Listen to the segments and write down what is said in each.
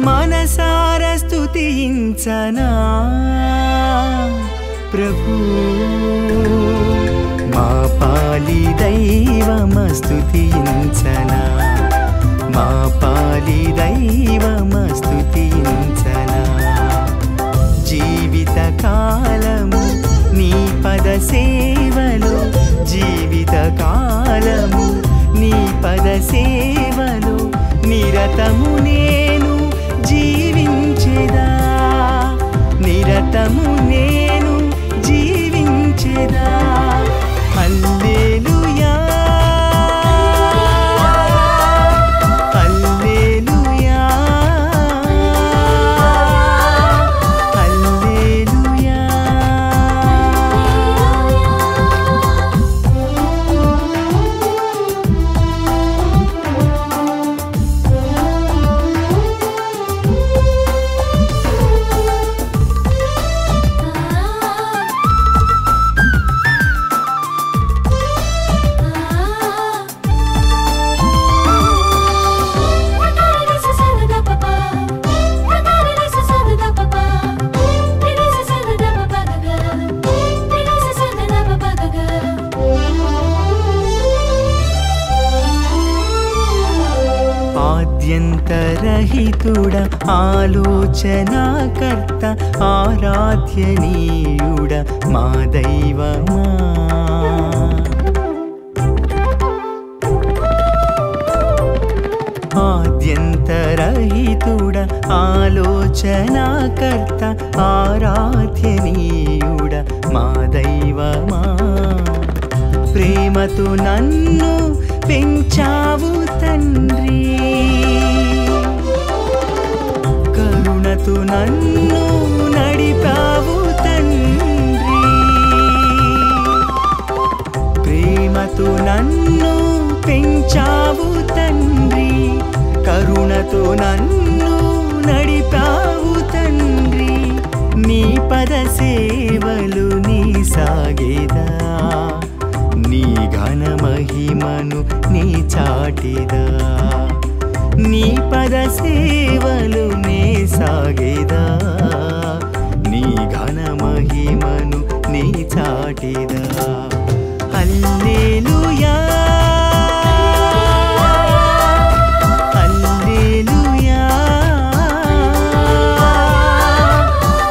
మనసార స్తుతించనా ప్రభు మా పాలి దైవమ స్తుతించనా మా పాలి దైవమ స్తుతించనా జీవిత కాలము నీ పద సేవలో జీవిత కాలము నీ పద సేవలో నిరతము నేను జీవించెదా నిరతము నేను జీవించెదా హల్లెలూయా హల్లెలూయా హల్లెలూయా ఆద్యంతరహితుడ ఆలోచనాకర్త ఆరాధ్యనీయుడ మా దైవమా ఆద్యంతరహితుడ ఆలోచనాకర్త ఆరాధ్యనీయుడ మా దైవమా ప్రేమతో నన్ను పెంచావు తండ్రి కరుణతో నన్ను నడిపావు తండ్రి ప్రేమతో నన్ను పెంచావు తండ్రి కరుణతో నన్ను నడిపావు తండ్రి నీ పద సేవలు నీ సాగేదా నీ ఘన మహిమను నీ చాటిదా నీ పద సేవలు నీ సాగేదా నీ ఘన మహిమను నీ చాటిదా హల్లెలూయా హల్లెలూయా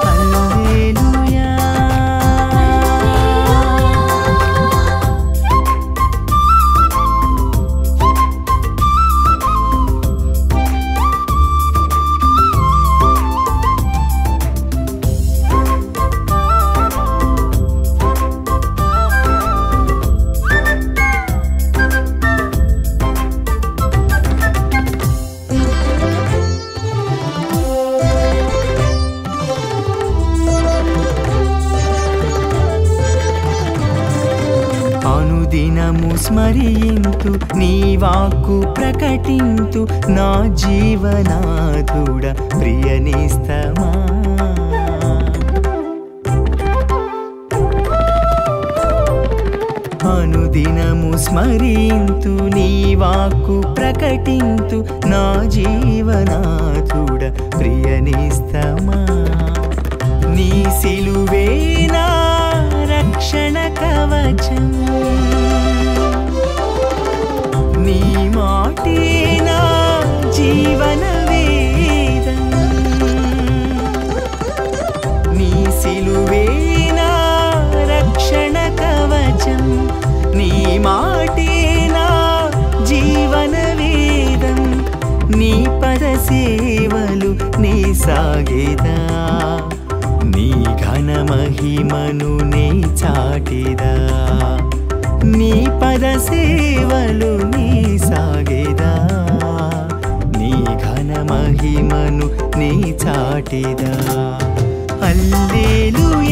హల్లెలూయా అనుదినము స్మరింతు నీ వాక్కు ప్రకటింతు నా జీవనాథుడ ప్రియనేస్తమా అనుదినము స్మరింతు నీ వాక్కు ప్రకటింతు నా జీవనాథుడ ప్రియనేస్తమా నీ సిలువే నా రక్షణ కవచం నీ మాటే నా జీవన వేదం నీ సిలువే నా రక్షణ కవచం నీ మాటే నా జీవన వేదం నీ పద సేవలు నీ సాగేదా నీ ఘన మహిమను నీ చాటిదా నీ పద సేవలు నీ సాగేదా నీ ఘన మహిమను నీ చాటెదా హల్లెలూయా